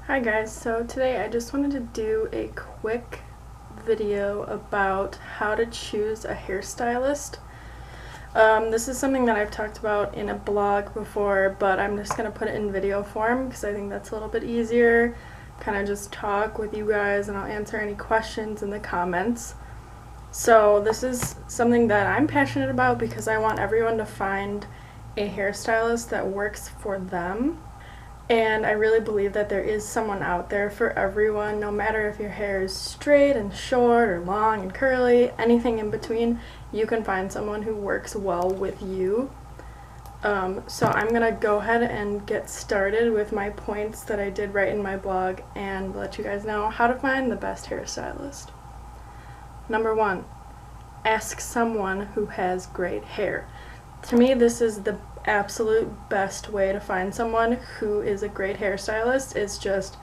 Hi guys, so today I just wanted to do a quick video about how to choose a hairstylist. This is something that I've talked about in a blog before, but I'm just going to put it in video form because I think that's a little bit easier. Kind of just talk with you guys and I'll answer any questions in the comments. So this is something that I'm passionate about because I want everyone to find a hairstylist that works for them. And I really believe that there is someone out there for everyone, no matter if your hair is straight and short or long and curly, anything in between, you can find someone who works well with you. So I'm going to go ahead and get started with my points that I did write in my blog and let you guys know how to find the best hairstylist. Number 1, ask someone who has great hair. To me, this is the absolute best way to find someone who is a great hairstylist. Is just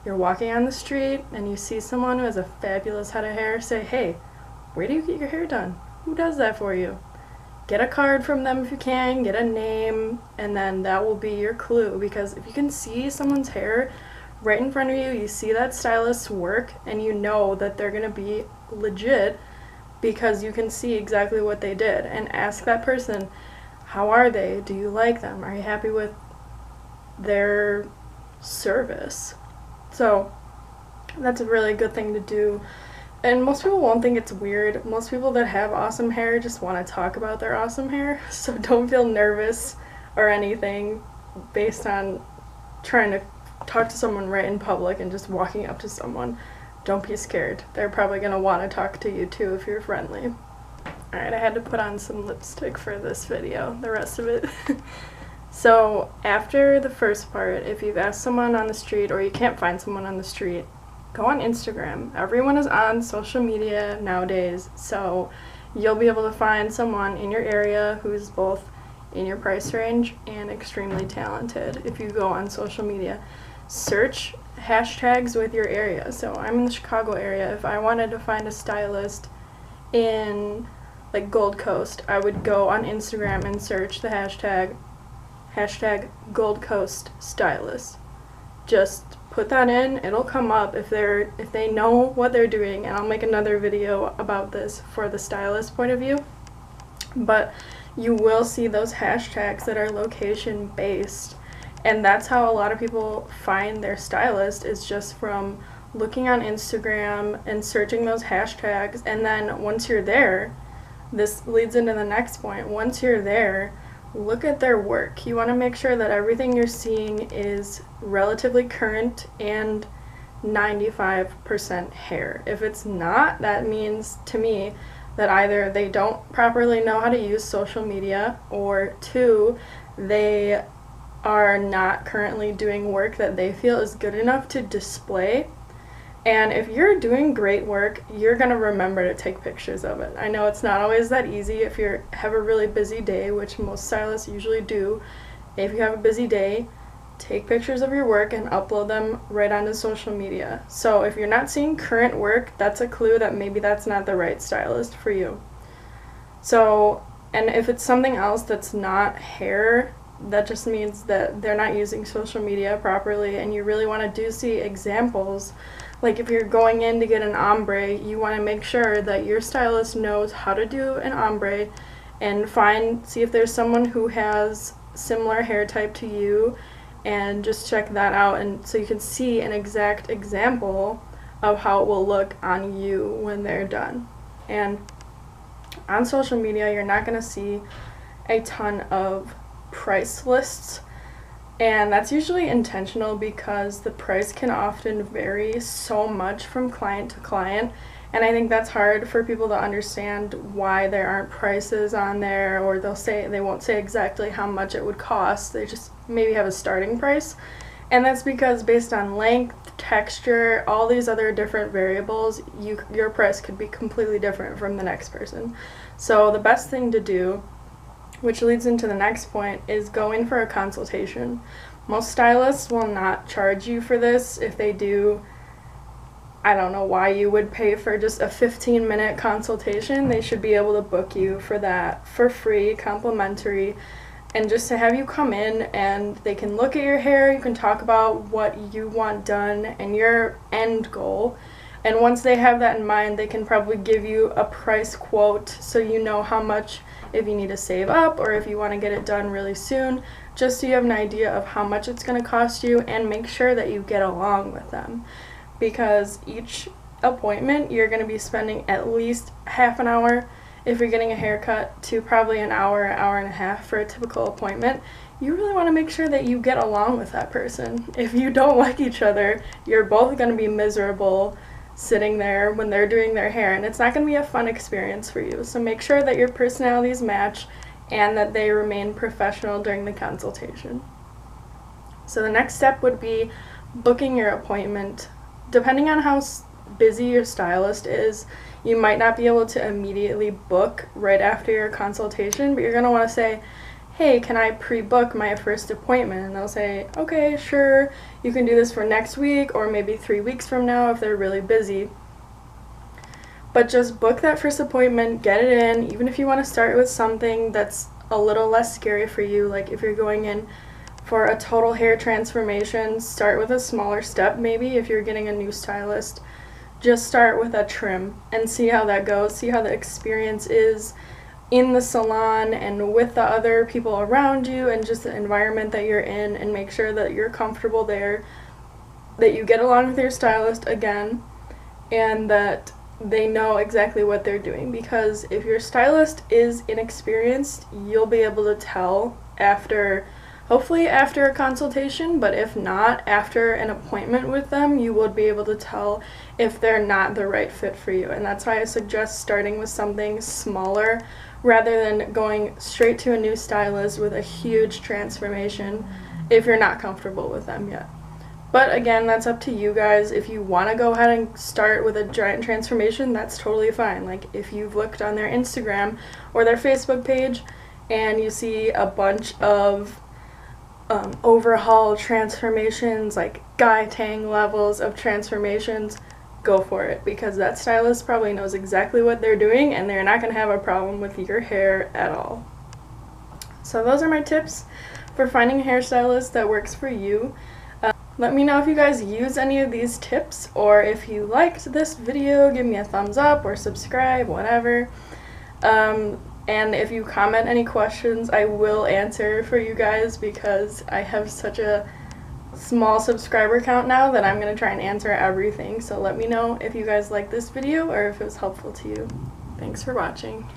you're walking on the street and you see someone who has a fabulous head of hair, say, hey, where do you get your hair done? Who does that for you? Get a card from them if you can, get a name, and then that will be your clue, because if you can see someone's hair right in front of you, you see that stylist's work and you know that they're going to be legit because you can see exactly what they did. And ask that person, how are they? Do you like them? Are you happy with their service? So that's a really good thing to do. And most people won't think it's weird. Most people that have awesome hair just want to talk about their awesome hair. So don't feel nervous or anything based on trying to talk to someone right in public and just walking up to someone. Don't be scared. They're probably going to want to talk to you too if you're friendly. Alright, I had to put on some lipstick for this video, the rest of it. So after the first part, if you've asked someone on the street or you can't find someone on the street, go on Instagram. Everyone is on social media nowadays, so you'll be able to find someone in your area who's both in your price range and extremely talented. If you go on social media, search hashtags with your area. So I'm in the Chicago area. If I wanted to find a stylist in like Gold Coast, I would go on Instagram and search the hashtag Gold Coast stylist. Just put that in, it'll come up if they know what they're doing, and I'll make another video about this for the stylist point of view. But you will see those hashtags that are location based, and that's how a lot of people find their stylist, is just from looking on Instagram and searching those hashtags. And then once you're there, this leads into the next point. Once you're there, look at their work. You want to make sure that everything you're seeing is relatively current and 95% hair. If it's not, that means to me that either they don't properly know how to use social media, or 2, they are not currently doing work that they feel is good enough to display. And if you're doing great work, you're going to remember to take pictures of it. I know it's not always that easy if you have a really busy day, which most stylists usually do. If you have a busy day, take pictures of your work and upload them right onto social media. So if you're not seeing current work, that's a clue that maybe that's not the right stylist for you. So, and if it's something else that's not hair, that just means that they're not using social media properly, and you really want to see examples. Like if you're going in to get an ombre, you want to make sure that your stylist knows how to do an ombre, and see if there's someone who has similar hair type to you, and just check that out, and so you can see an exact example of how it will look on you when they're done. And on social media, you're not going to see a ton of price lists. And that's usually intentional because the price can often vary so much from client to client, and I think that's hard for people to understand why there aren't prices on there, or they won't say exactly how much it would cost. They just maybe have a starting price, and that's because based on length, texture, all these other different variables, your price could be completely different from the next person. So the best thing to do, which leads into the next point, is go in for a consultation. Most stylists will not charge you for this. If they do, I don't know why you would pay for just a 15-minute consultation. They should be able to book you for that for free, complimentary, and just to have you come in and they can look at your hair, you can talk about what you want done and your end goal. And once they have that in mind, they can probably give you a price quote so you know how much, if you need to save up or if you want to get it done really soon, just so you have an idea of how much it's going to cost you, and make sure that you get along with them. Because each appointment, you're going to be spending at least half an hour if you're getting a haircut to probably an hour and a half for a typical appointment. You really want to make sure that you get along with that person. If you don't like each other, you're both going to be miserable sitting there when they're doing their hair, and it's not going to be a fun experience for you. So make sure that your personalities match and that they remain professional during the consultation. So the next step would be booking your appointment. Depending on how busy your stylist is, you might not be able to immediately book right after your consultation, but you're going to want to say, hey, can I pre-book my first appointment? And they'll say, okay, sure, you can do this for next week or maybe 3 weeks from now if they're really busy. But just book that first appointment, get it in, even if you want to start with something that's a little less scary for you, like if you're going in for a total hair transformation, start with a smaller step maybe. If you're getting a new stylist, just start with a trim and see how that goes, see how the experience is in the salon and with the other people around you and just the environment that you're in, and make sure that you're comfortable there, that you get along with your stylist again, and that they know exactly what they're doing. Because if your stylist is inexperienced, you'll be able to tell hopefully after a consultation, but if not, after an appointment with them, you would be able to tell if they're not the right fit for you. And that's why I suggest starting with something smaller rather than going straight to a new stylist with a huge transformation if you're not comfortable with them yet. But again, that's up to you guys. If you want to go ahead and start with a giant transformation, that's totally fine. Like if you've looked on their Instagram or their Facebook page and you see a bunch of overhaul transformations, like guy tang levels of transformations, go for it, because that stylist probably knows exactly what they're doing and they're not going to have a problem with your hair at all. So those are my tips for finding a hairstylist that works for you. Let me know if you guys use any of these tips, or if you liked this video, give me a thumbs up or subscribe, whatever. And if you comment any questions, I will answer for you guys, because I have such a small subscriber count now that I'm going to try and answer everything. So let me know if you guys like this video or if it was helpful to you. Thanks for watching.